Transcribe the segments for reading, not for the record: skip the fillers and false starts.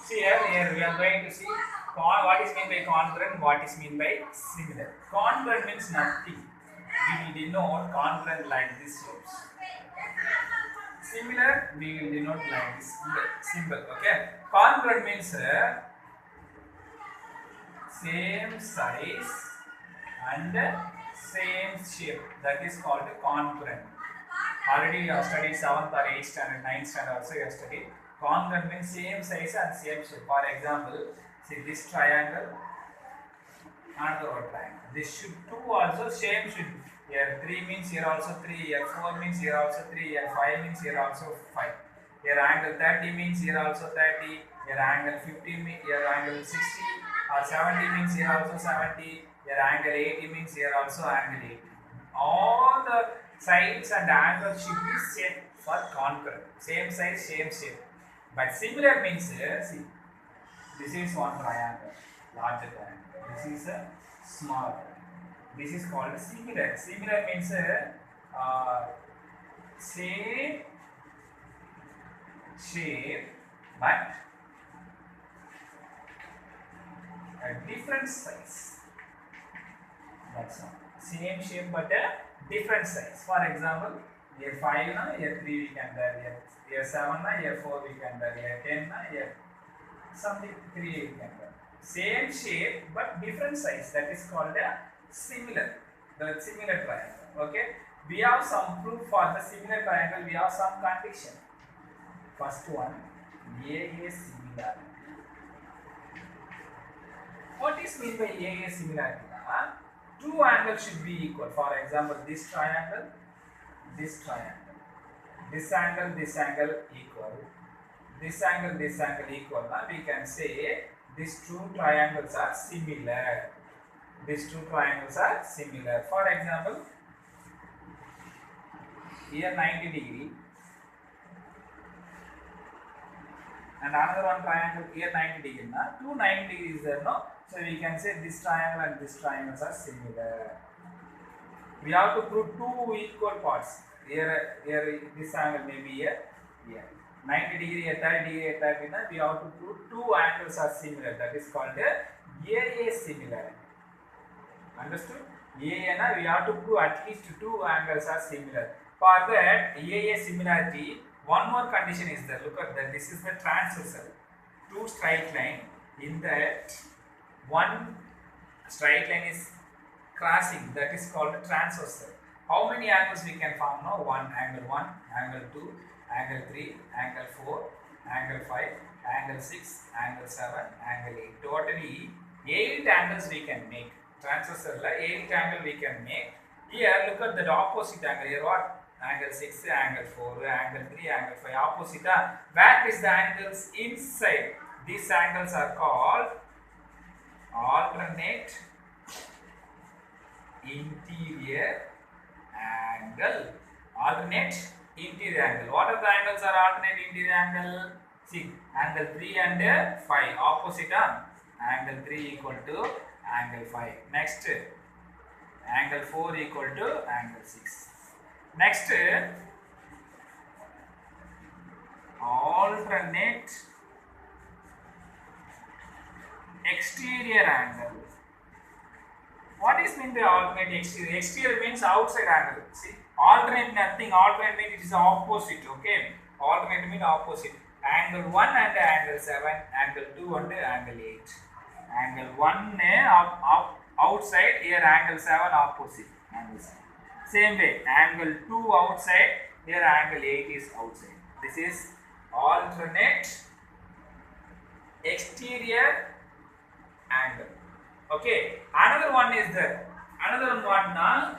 See here we are going to see what is meant by congruent, what is meant by similar. Congruent means nothing. We will denote congruent like this shapes. Similar, we will denote like this symbol. Okay. Congruent means same size and same shape. That is called congruent. Already you have studied 7th or 8th standard, 9th standard also you have studied. Congruent means same size and same shape. For example, see this triangle, another one triangle. This should two also same should. Here 3 means here also 3, here 4 means here also 3, here 5 means here also 5. Here angle 30 means here also 30, here angle 50 means here angle 60, or 70 means here also 70, here angle 80 means here also angle 80. All the sides and angles should be same for congruent. Same size, same shape. But similar means, see, this is one triangle, larger triangle. This is a small triangle. This is called similar. Similar means same shape but a different size. That's all. Same shape but a different size. For example, here 5 na, here 3 we can bear, here 7 na, here 4 we can bear, here 10 na, here something 3 we can bear. Same shape but different size. That is called a similar. The similar triangle. Okay. We have some proof for the similar triangle. We have some condition. First one, AA similarity. What is meant by AA similarity? Two angles should be equal. For example, this triangle, this triangle, this angle equal, this angle equal. Now we can say these two triangles are similar. These two triangles are similar. For example, here 90 degree and another one triangle here 90 degree. Now, two 90 degrees there, no? So we can say this triangle and this triangles are similar. We have to prove two equal parts. Here this angle may be here. 90 degree, 30 degree, 30. We have to prove two angles are similar. That is called AA similarity. Understood? AA, we have to prove at least two angles are similar. For that AA similarity, one more condition is there. Look at that. This is the transversal. Two straight line. In that, one straight line is crossing. That is called transversal. How many angles we can form now? Angle 1, angle 2, angle 3, angle 4, angle 5, angle 6, angle 7, angle 8. Totally 8 angles we can make. Transversal 8 angle we can make. Here look at the opposite angle. Here what? Angle 6, angle 4, angle 3, angle 5. Opposite. Where is the angles? Inside. These angles are called alternate interior angle. Alternate interior angle. What are the angles are alternate interior angle? See, angle 3 and 5. Opposite. Angle 3 equal to angle 5. Next, angle 4 equal to angle 6. Next, alternate exterior angle. What is mean by alternate exterior? Exterior means outside angle. See, alternate nothing. Alternate means it is opposite. Okay, alternate means opposite. Angle 1 and angle 7, angle 2 and angle 8. Angle 1 outside, here angle 7 opposite. Angle 7. Same way, angle 2 outside, here angle 8 is outside. This is alternate exterior angle. Okay, another one is there. Another one now,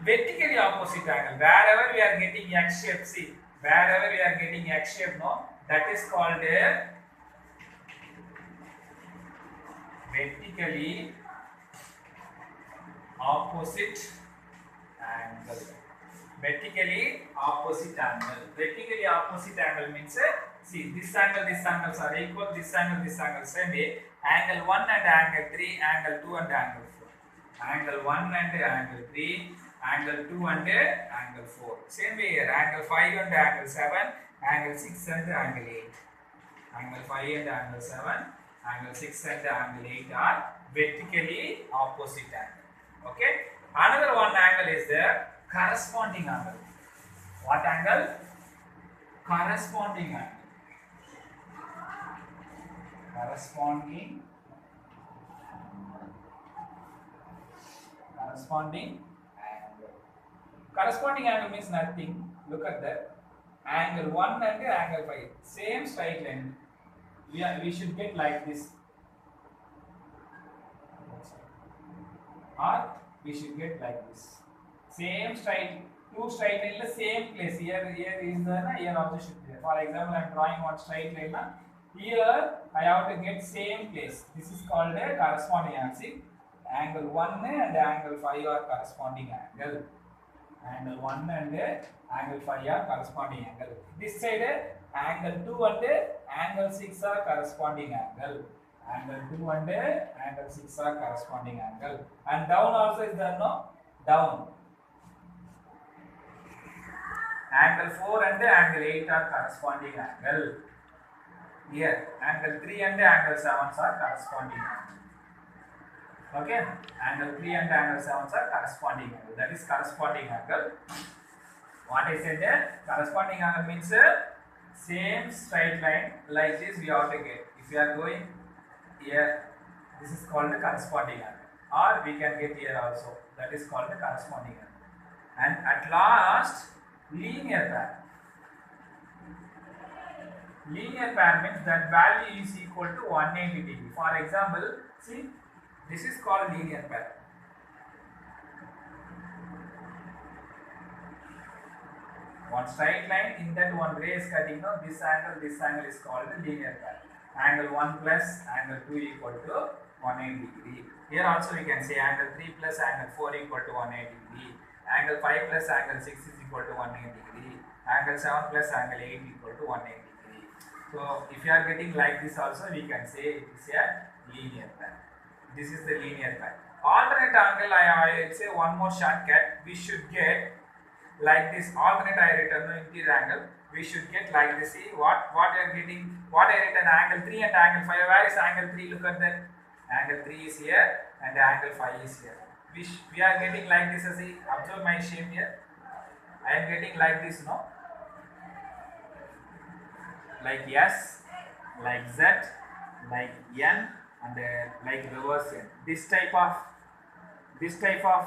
vertically opposite angle. Wherever we are getting X shape, see, wherever we are getting X shape, no, that is called a vertically opposite angle. Vertically opposite angle. Vertically opposite angle means, see, this angles are equal, this angle same way. Angle 1 and angle 3, angle 2 and angle 4. Angle 1 and angle 3, angle 2 and angle 4. Same way here, angle 5 and angle 7, angle 6 and angle 8. Angle 5 and angle 7, angle 6 and angle 8 are vertically opposite angle. Okay. Another one angle is the corresponding angle. What angle? Corresponding angle. Corresponding angle. Corresponding angle means nothing. Look at that. Angle 1 and angle 5. Same straight line. We should get like this. Or we should get like this. Same straight, two straight line in the same place. Here is the, here also should be there. For example, I am drawing one straight line. Here I have to get same place. This is called a corresponding angle. See, angle 1 and angle 5 are corresponding angle. Angle 1 and angle 5 are corresponding angle. This side angle 2 and angle 6 are corresponding angle. Angle 2 and angle 6 are corresponding angle. And down also is there, no? Down. Angle 4 and angle 8 are corresponding angle. Here, angle 3 and angle 7 are corresponding angle. Okay, angle 3 and angle 7 are corresponding angle. That is corresponding angle. What I said there, corresponding angle means same straight line like this we have to get. If you are going here, this is called the corresponding angle. Or we can get here also. That is called the corresponding angle. And at last, linear pair. Linear pair means that value is equal to 180 degree. For example, see, this is called linear pair. One straight line, in that one ray is cutting, now this angle is called the linear pair. Angle 1 plus angle 2 equal to 180 degree. Here also we can say angle 3 plus angle 4 equal to 180 degree. Angle 5 plus angle 6 is equal to 180 degree. Angle 7 plus angle 8 equal to 180 degree. So if you are getting like this also, we can say it is a linear pair. This is the linear pair. Alternate angle, I say one more shortcut. We should get like this. Alternate I written interior angle. We should get like this. See what I are getting. What I written angle 3 and angle 5. Where is angle 3? Look at that. Angle 3 is here and angle 5 is here. We are getting like this. See, observe my shape here. I am getting like this, no? Like S, like Z, like N, and like reverse N. This type of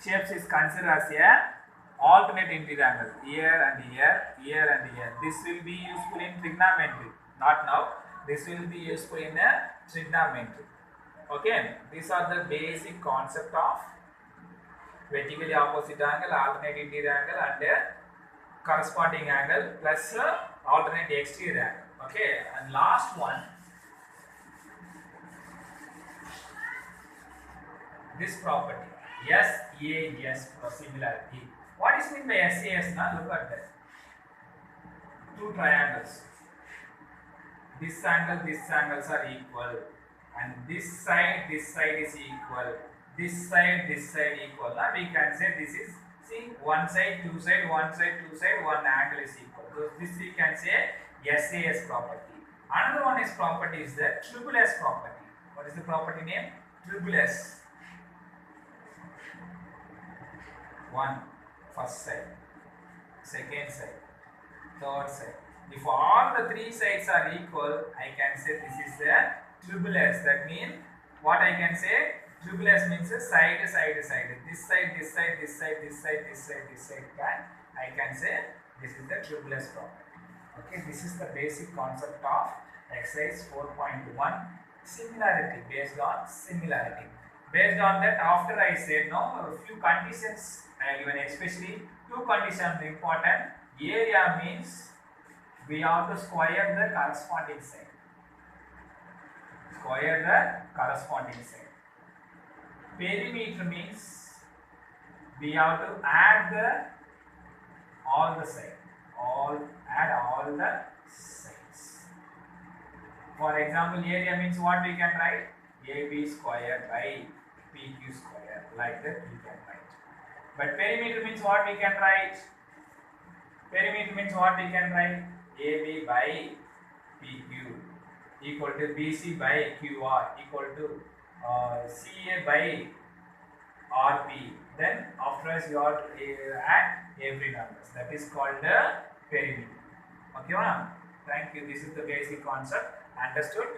shapes is considered as a alternate interior angle. Here and here, here and here. This will be useful in trigonometry. Not now. This will be useful in a trigonometry. Okay. These are the basic concept of vertically opposite angle, alternate interior angle, and corresponding angle plus alternate exterior angle. Okay. And last one, this property SAS for similarity. What is meant by SAS? Now look at that. Two triangles. This angles are equal, and this side is equal. This side equal. Now we can say this is, see, one side, two side, one side, two side, one angle is equal. So this we can say SAS property. Another one is property is the triple S property. What is the property name? Triple S. One, first side, second side, third side. If all the three sides are equal, I can say this is the triple S. That means what I can say? Triple S means side. This side, this side, this side, this side, this side, this side. I can say this is the triple S property. Okay, this is the basic concept of exercise 4.1, similarity, based on similarity. Based on that, after I said no, a few conditions I given, especially two conditions important. Area means we have to square the corresponding side. Square the corresponding side. Perimeter means we have to add all the sides. Add all the sides. For example, area means what we can write? AB square by PQ square. Like that we can write. But perimeter means what we can write? Perimeter means what we can write? AB by PQ equal to BC by QR equal to CA by RP. Then afterwards you have to add every numbers. That is called the perimeter. Okay, ma'am. Thank you. This is the basic concept. Understood?